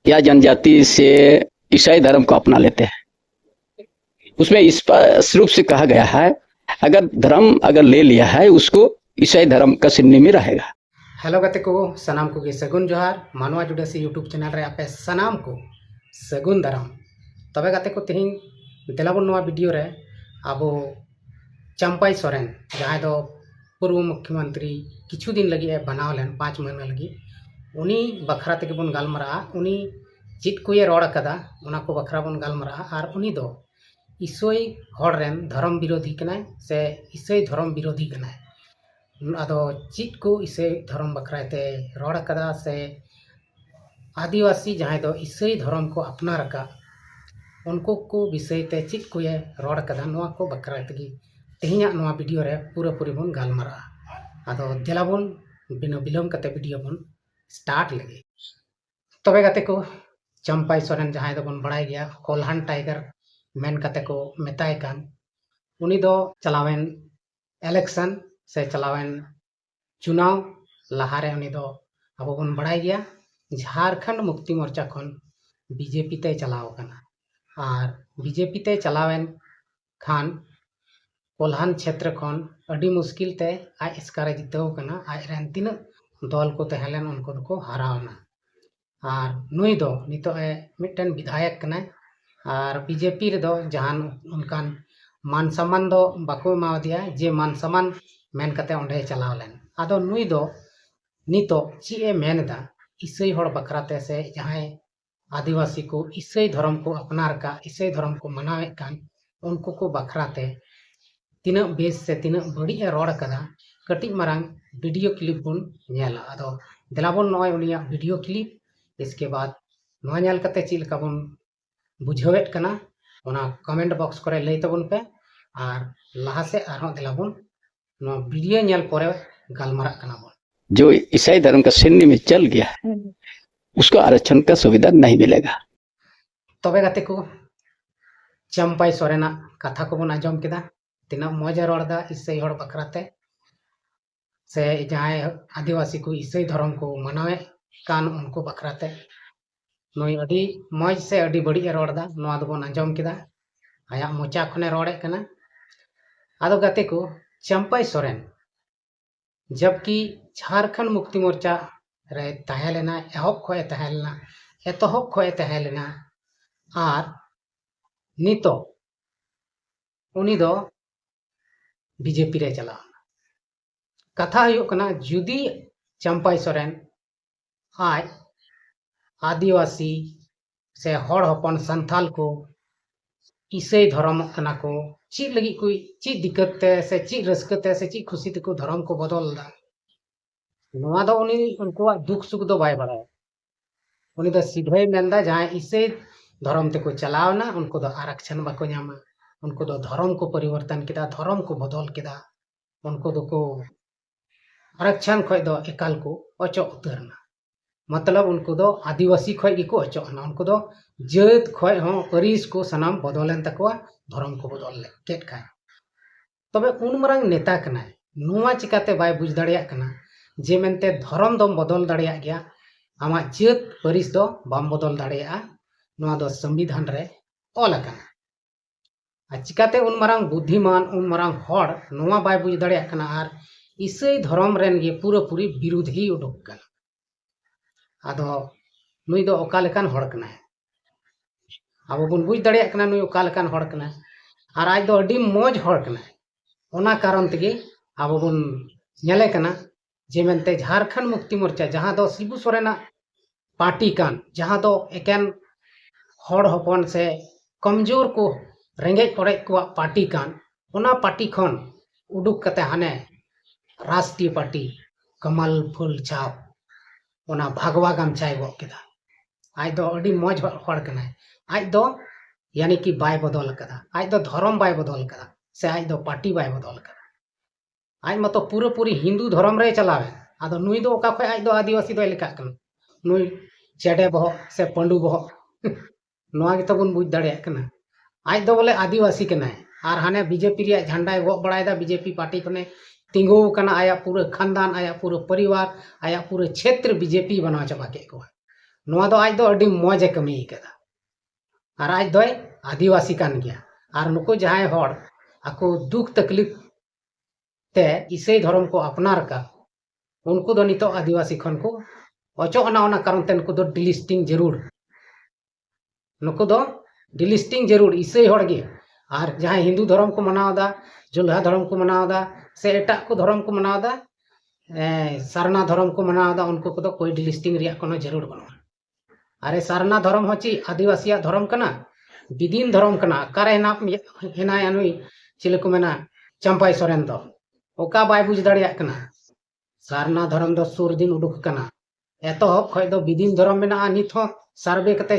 या जनजाति से ईसाई धर्म को अपना लेते हैं। उसमें स्पष्ट रूप से कहा गया है, अगर धर्म अगर ले लिया है उसको ईसाई धर्म का सिन्नी में रहेगा। हेलो गते को सनाम को गे सगुन जोहार मानवा जुड़ासी यूट्यूब चैनल रे आपे सनाम को सगुन दाराम। तबे गते को तेहिं देलाबन नवा वीडियो रे आबो चंपाई सोरेन जहां दो पूर्व मुख्यमंत्री किछु दिन लगी बनाव लेन 5 महीना लगी उनी बखरा तक बन गालमरा उनी चित को ये रोड कदा उना को बखरा बन गालमरा और उनी दो ईसाई हड़ रेन धर्म विरोधी कनाय से ईसाई धर्म विरोधी कनाय अदो चित को ईसाई धर्म बखराते रोड कदा से आदिवासी जहां दो ईसाई धर्म को अपना रखा उनको को विषय ते चित को ये रोड कदा नवा को बखराते की तेहिया नवा वीडियो रे पूरा पूरी बन गालमरा अदो देलाबन बिना बिलम कते वीडियो बन स्टार्ट लगे। तबे गते को चंपाई सोरेन जहां दो बन बड़ाई गया कोल्हान टाइगर मेन कते को मेताय कान उनी दो चलावेन इलेक्शन से चलावेन चुनाव लहारे उनी दो अब बन बड़ाई गया झारखंड मुक्ति मोर्चा खन बीजेपी ते चलाव कना और बीजेपी ते चलावेन खान कोल्हान क्षेत्र खन अडी मुश्किल ते आज इसकारे जितव कना आज रेन तीन दल को तहलेन उनको को हरावना और नुई दो नितो ए मिटन विधायक कना और बीजेपी रे दो जहान उनकान मान सम्मान दो बाको मा दिया जे मान सम्मान मेन कते ओंडे चलाव लेन आदो नुई दो नितो ची ए मेनदा ईसाई हड़ बखराते से जहां आदिवासी को ईसाई धर्म को अपना रखा ईसाई धर्म को मनावे कान उनको को बखराते तीना बेस से तीना बड़ी रोड कदा कटी मारंग वीडियो क्लिप बन नेला आदो देलाबन नय उनिया वीडियो क्लिप इसके बाद नय नेल कते ची लका बन बुझावेत कना ओना कमेंट बॉक्स करे लई तबन पे और लहा से आरो देलाबन नो वीडियो नेल परे गालमारा कना बन। जो ईसाई धर्म का सिन्नी में चल गया है उसको आरक्षण का सुविधा नहीं मिलेगा। तबे गते को चंपाई सोरेना कथा को बन आजम केदा तीना मजा रोड़ा ईसाई हड़ बखराते से जहां आदिवासी को ईसाई धर्म को मनावे कान उनको बखराते नई अडी मौज से अडी बड़ी रोड़ा नवा दबन आजम केदा आया मोचा खने रोड़े कना आदो गते को चंपाई सोरेन जबकि झारखंड मुक्ति मोर्चा रे तहलेना एहब खोए तहलेना एतहब खोए तहलेना और नितो उनी दो बीजेपी रे चला कथा हुयो कना जुदी चंपाई सोरेन आज आदिवासी से हड़ हपन संथाल को ईसाई धर्म कना को चीज लगी कोई चीज दिक्कत ते से चीज रस्कते से चीज खुशी ते को धर्म को बदल दा नवा दो उनी उनको दुख सुख दो बाय बड़ा उनी दो सीधे मेंदा जहां ईसाई धर्म ते को चलावना उनको दो आरक्षण बाको न्यामा उनको दो धर्म को परिवर्तन किदा धर्म को बदल किदा उनको दो को आरक्षण खोय दो एकाल को अचो उतरना मतलब उनको दो आदिवासी खोय गी को अचो ना उनको दो जात खोय हो परिस को सनाम बदलेन तकवा धर्म को बदल ले केट खाय तबे उन मरंग नेता कना नुवा चिकाते बाय बुझ दाड़िया कना जे मेनते धर्म दम बदल दाड़िया गया आमा जात परिस दो बाम बदल दाड़िया नुवा दो संविधान रे ऑल कना चिकाते उन मरंग बुद्धिमान उन मरंग हड़ नुवा बाय बुझ दाड़िया कना आर ईसाई धर्म रेन ये पूरा पूरी विरोधी उडुक कना आदो नुई दो ओका लेकान हड़ कना अब बन बुझ दाड़िया कना नुई ओका लेकान हड़ कना और आज दो अडी मौज हड़ कना ओना कारण तेगे अब बन नेले कना जे मेनते झारखंड मुक्ति मोर्चा जहां दो शिबू सोरेना पार्टी कान जहां दो एकेन हड़ हपन से कमजोर को रेंगे पड़े को पार्टी कान ओना पार्टी खन उडुक कते हाने राष्ट्रीय पार्टी कमल फूल छाप ओना भागवा गामछाय गो केदा आज दो अडी मौज हड़ कना आज दो यानी कि बाय बदल कदा आज दो धर्म बाय बदल कदा से आज दो पार्टी बाय बदल कदा आज मतो पूरा पूरी हिंदू धर्म रे चलावे आदो नुई दो ओका खोय आज दो आदिवासी दो लेका कना नुई चेडे बहो से पंडू बहो नोआ गे तबन बुझ दाड़िया कना आज दो बोले आदिवासी कना और हाने बीजेपी रे झंडा गो बड़ायदा बीजेपी पार्टी कने तिंगो कना आया पूरा खानदान आया पूरा परिवार आया पूरा क्षेत्र बीजेपी बना चबा के को नोआ दो आज दो अड्डी मौज कमी कदा और आज दो आदिवासी कान गया और नुको जहां हर आको दुख तकलीफ ते ईसाई धर्म को अपनार का उनको दो नितो आदिवासी खन को अचोना ओना कारण ते नुको दो डिलिस्टिंग जरूर नुको दो डिलिस्टिंग जरूर ईसाई हर गे और जहां हिंदू धर्म को मनावदा जुल्हा धर्म को मनावदा से एटा को धर्म को मनावदा सारना धर्म को मनावदा उनको को दो कोई डिलिस्टिंग रिया कोनो जरूर बनो अरे सारना धर्म होची आदिवासी धर्म कना बिदीन धर्म कना करे ना हेना अनुई चिले को मेना चंपाई सोरेन दो ओका बाय बुझ दाड़िया कना सारना धर्म दो सुर दिन उडुक कना एतोहब खय दो बिदीन धर्म मेना नित हो सर्वे कते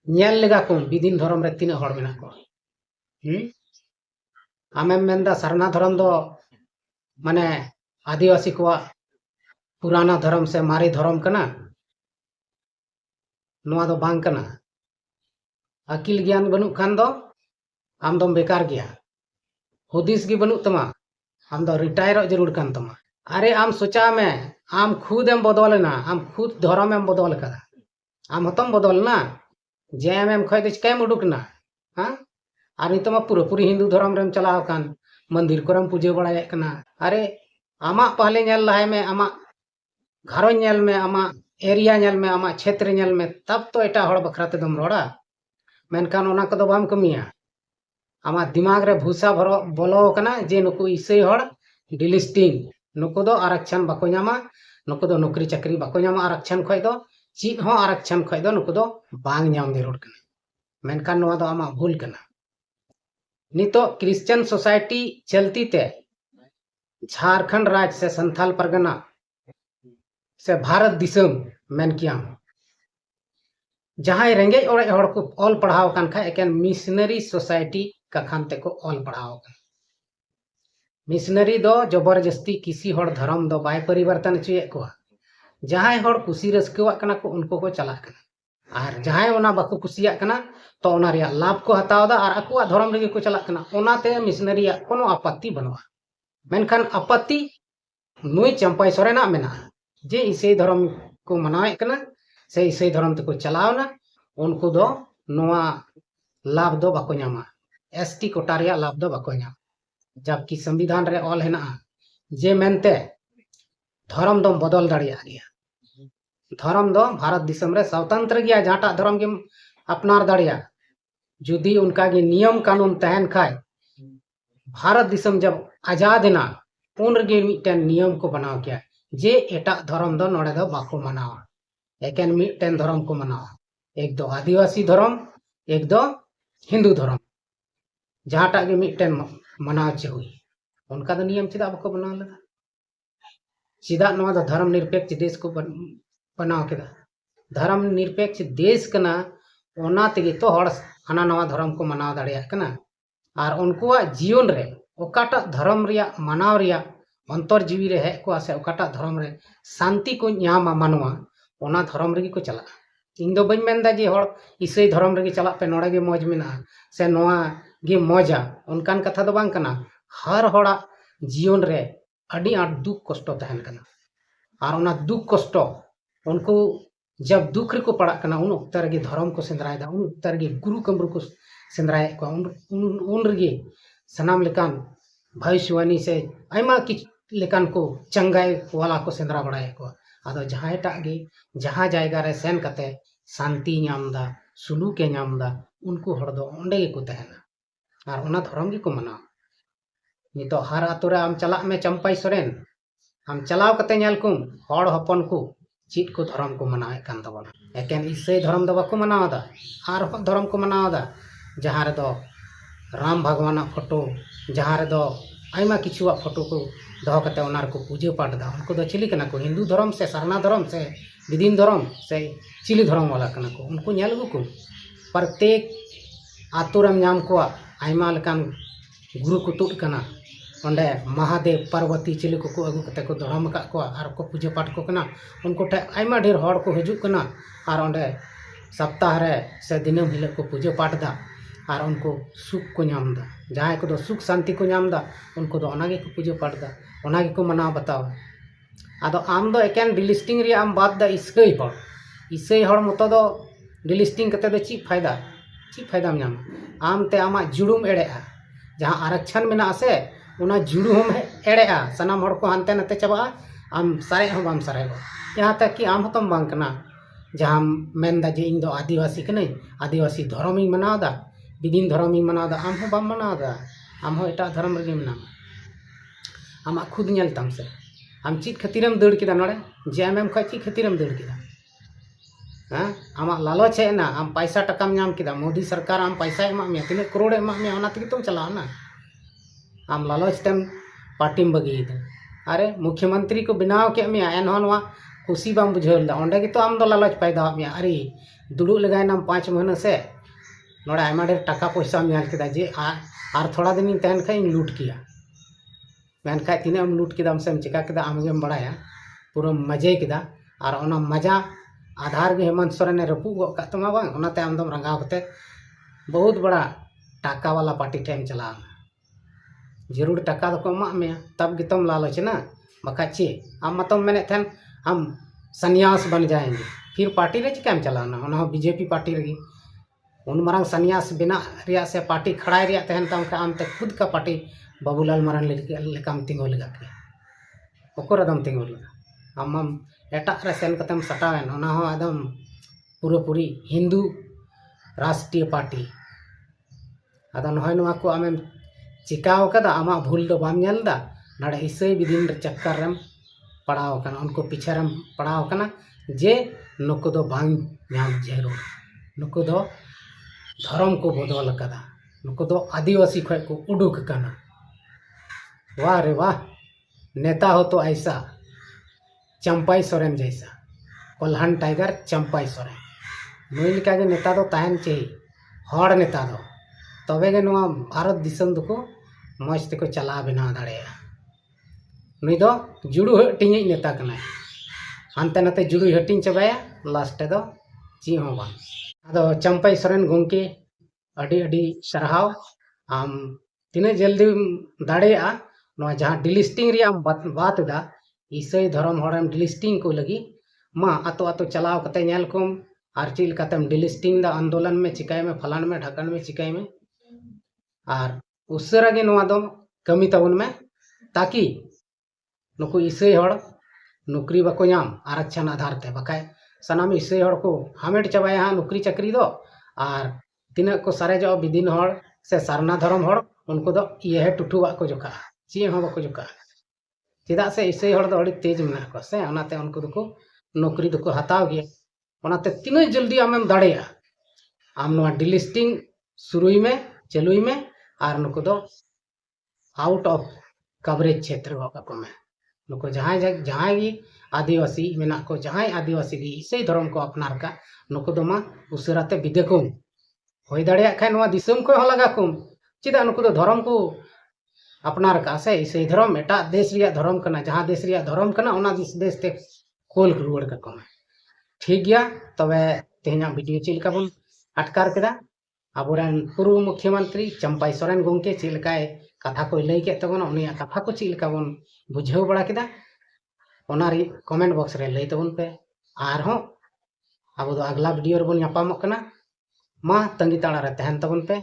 नेल लेगा को बिदीन धर्म रे तीना हड़ मेना को आमे मेंदा सारना धर्म दो माने आदिवासी को पुराना धर्म से मारे धर्म कना नोआ दो बांग कना अकिल ज्ञान बनू खान दो आम दम बेकार गया हुदिस गी बनू तमा आम दो रिटायर जरूर कान तमा अरे आम सोचा में आम खुद एम बदल ना आम खुद धर्म एम बदल कदा आम हतम बदल ना जेम एम खय दिस कैम उडुक ना हां और नितमा पूरा पूरी हिंदू धर्म रेम चलाव कान मंदिर करम पूजा बड़ाय कना अरे आमा पहले नेल लहाय में आमा घरो नेल में आमा एरिया नेल में आमा क्षेत्र नेल में तब तो एटा हड़ बखरा ते दम रोड़ा मेनकान ओना को दो बाम कमिया आमा दिमाग रे भूसा भरो बोलो कना जे नुकु ईसाई हड़ डिलिस्टिंग नुकु दो आरक्षण बाको न्यामा नुकु दो नौकरी चाकरी बाको न्यामा आरक्षण खय दो चीज हो आरक्षण खय दो नुकु दो बांग न्याम जरूर कना मेनकान नोआ दो आमा भूल कना नितो क्रिश्चियन सोसाइटी चलती ते झारखंड राज्य से संथाल परगना से भारत दिसम मेन किया जहां रेंगे ओड़े हड़ को ऑल पढ़ाव कान खा एकेन मिशनरी सोसाइटी का खानते को ऑल पढ़ाव कान मिशनरी दो जबरदस्ती किसी हड़ धर्म दो बाय परिवर्तन चुए को जहां हड़ खुशी रस्कवा कना को उनको को चला कना और जहां ओना बाको कुसिया कना तो ओना रिया लाभ को हतावदा और अकुआ धर्म रे को चला कना ओनाते मिशनरी कोनो आपत्ति बनवा मेनखान आपत्ति नुई चंपाई सोरेना मेना जे ईसाई धर्म को मनावे कना से ईसाई धर्म तको चलावना उनको दो नोआ लाभ दो बाको न्यामा एसटी कोटा रिया लाभ दो बाको न्याम जबकि संविधान रे ऑल हेना जे मेनते धर्म दो बदल दाड़िया गया धर्म दो भारत दिसम रे स्वतंत्र गया जाटा धर्म के अपनार दाड़िया जुदी उनका के नियम कानून तहन खाय भारत दिसम जब आजाद ना उन गे मिटन नियम को बनाव किया जे एटा धर्म दो नोड़े दो बाको मनावा एकेन मिटन धर्म को मनावा एक दो आदिवासी धर्म एक दो हिंदू धर्म जहाटा के मिटन मनाव चे हुई उनका तो नियम चिदा बाको बनाव लगा चिदा नोआ दो धर्म निरपेक्ष देश को बनाव केदा धर्म निरपेक्ष देश कना ओना तेगे तो हड़ हाना नवा धर्म को मनाव दाड़िया कना और उनको जीवन रे ओकाटा धर्म रिया मनाव रिया अंतर जीवी रे है को से ओकाटा धर्म रे शांति को न्यामा मानवा ओना धर्म रे को चला इन दो बन मेनदा जे हड़ ईसाई धर्म रे चला पे नोड़े गे मौज मेना से नोआ गे मौजा उनकान कथा दो बांग कना हर हड़ा जीवन रे अड़ी आट दुख कष्ट तहन कना और ओना दुख कष्ट उनको जब दुख को पड़ा कना उन उक्तर गे धर्म को सेंद्रायदा उन उक्तर गे गुरु कमरू को सेंद्राय को उन गे सनाम लेकान भविष्यवाणी से आयमा कि लेकान को चंगाई वाला को सेंद्रा बड़ाय को आदो जहां गे जहां जायगा रे सेन कते शांति नामदा सुलूक के नामदा उनको हड़ दो ओंडे गे को तहना और ओना धर्म गे को मना नितो हर आतुरे आम चला में चंपाई सोरेन हम चलाव कते नेल कुम हड़ हपन को चीज को धर्म को मनावे कान तबना एकेन ईसाई धर्म दो बाको मनावदा आर धर्म को मनावदा जहां रे दो राम भगवान फोटो जहां रे दो आयमा किछुआ फोटो को दो कते ओनार को पूजा पाठ दा उनको दो चिली कना को हिंदू धर्म से सरना धर्म से विदीन धर्म से चिली धर्म वाला कना को उनको नेल को प्रत्येक आतुरम नाम को आयमा लेकान गुरु को तुड कना ओंडे महादेव पार्वती चिली को अगु कते को धर्म का को आर को पूजा पाठ को कना उनको ठे आयमा ढेर हड़ को हिजु कना और ओंडे सप्ताह रे से दिनम हिल को पूजा पाठ दा और उनको सुख को नाम दा जहां को दो सुख शांति को नाम दा उनको दो ओनागे को पूजा पाठ दा ओनागे को मनाव बताओ आदो आम दो एकेन डिलिस्टिंग रे आम बात दा ईसाई हड़ मतो दो डिलिस्टिंग कते दो ची फायदा नाम आम ते आमा जुड़ुम एड़ेआ जहाँ आरक्षण में आसे उना जुड़ू हम एड़ेआ सनाम हड़ को हानते नते चबा आम सारे हम बाम सारे यहाँ तक कि आम हतम बांग कना जहाँ मेनदा जे इन दो आदिवासी कने आदिवासी धर्म ही मनावदा विदिन धर्म ही मनावदा आम हो बाम मनावदा आम हो एटा धर्म रगे मना आम खुद नेल तम से आम चीज खातिरम दौड़ किदा नोड़े जेएमएम खा चीज खातिरम दौड़ किदा हाँ आम लालच है ना आम पैसा टकाम नाम किदा मोदी सरकार आम पैसा एमा में तीन करोड़ एमा में ओना तक तुम चलाओ ना आम लालच तेम पार्टी में बगी अरे मुख्यमंत्री को बनाव के में एनवा खुशी बाम बुझेल ओंडे तो आम दो लालच पैदा में अरे दुड़ू लगाए नाम 5 महीने से नोड़े आयमा ढेर टाका पैसा मिल किदा जे आर थोड़ा दिन तहन खा लूट किया मेनखा तीना लूट किदा से चिका किदा आमगेम बड़ाया पूरा मजे किदा और ओना मजा आधार के हेमंत सोरेन ने रपू गो का तमा बांग ओनाते आमदम रंगाव कते बहुत बड़ा टाका वाला पार्टी टाइम चला जरूर टाका दो को मा में तब गितम लालच ना बका चे हम मतम मैंने थन हम सन्यास बन जाएंगे फिर पार्टी रे चिकाम चलाना ओना बीजेपी पार्टी रगी उन मरंग सन्यास बिना रिया से पार्टी खड़ाई रिया तहन तम का आम ते खुद का पार्टी बाबूलाल मारन लेकाम तिंगो लगा के ओकर एकदम तिंगो लगा आम एटा रे सेन कतम सटावेन ओना हो एकदम पूरी हिंदू राष्ट्रीय पार्टी अदा नहय नवा को आमेम चिकाव कदा आमा भूल दो बाम नेलदा नाडे ईसाई विदिन चक्कर रम पड़ाव कना उनको पीछे रम पड़ाव कना जे नुको दो बांग नाम जरूर नुको दो धर्म को बदल कदा नुको दो आदिवासी खय को उडुक कना वाह रे वाह नेता हो तो ऐसा चंपाई सोरेन जैसा कोल्हान टाइगर चंपाई सोरेन नुई लिका के नेता दो ताहन चाहिए हड़ नेता दो तबे गे नुआ भारत दिसम दुको मज तेको चला बना दाड़ेया नुई दो जुड़ू हटिंग नेता कना हानते नाते जुड़ू हटिंग चबाया लास्ट दो ची हो बांग आदो चंपाई सोरेन गोंके अडी अडी सरहाव आम तिने जल्दी दाड़ेया नवा जहाँ डिलिस्टिंग रिया बात दा ईसाई धर्म हड़म डिलिस्टिंग को लगी मा आतो आतो चलाव कते नेल कोम आर चिल कतम डिलिस्टिंग दा आंदोलन में चिकाय में फलान में ढाकन में चिकाय में आर उसरा गे नवा दो कमी तबन में ताकि नुको ईसाई हड़ नौकरी बको नाम आरक्षण आधार ते बकाय सनाम ईसाई हड़ को हामेट चबाया नौकरी चाकरी दो आर तिना को सारे जो विदिन हड़ से सारना धर्म हड़ उनको दो ये टुटुवा को जोका ची हो बको जोका चेदा से ईसाई हड़ दो अड़ी तेज मेना को से ओनाते उनको दको नौकरी दको हताव गया ओनाते तिना जल्दी आमेम दाड़ेया आम नवा डिलिस्टिंग शुरुई में चलुई में आर नुको दो आउट ऑफ कवरेज क्षेत्र को में नुको जहाँ भी आदिवासी मेना को जहाँ आदिवासी की ईसाई धर्म को अपनार का नुको दो मा उसराते विदेकुम होय दाड़ेया खाय नवा दिसम को लगा कुम चेदा नुको दो धर्म को अपनार का से ईसाई धर्म एटा देश रिया धर्म कना जहाँ देश रिया धर्म कना ओना देश ते कोल रुआड़ का को ठीक गया तबे तेहना वीडियो चिलका बन अटकार केदा आबोरेन पूर्व मुख्यमंत्री चंपाई सोरेन गोंके चिलकाय कथा को लई के तबन उनिया कथा को चिलका बन बुझाव बड़ा केदा ओनारी कमेंट बॉक्स रे लई तबन पे आर हो अब दो अगला वीडियो रे बन यापामक कना मा तंगी ताड़ा रे तहन तबन पे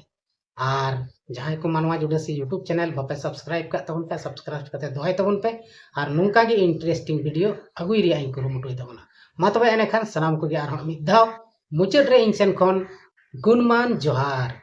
आर जहाँ को मानवा जुड़सी यूट्यूब चैनल बापे सब्सक्राइब का तबन पे सब्सक्राइब करते दोय तबन पे आर नुंका गे इंटरेस्टिंग वीडियो अगुई रिया इन कुरुमुटुय तबना मा तबे एने खान सनाम को गे आर मिद धाव मुचाद रे इन सेन खन गुणमान जोहार।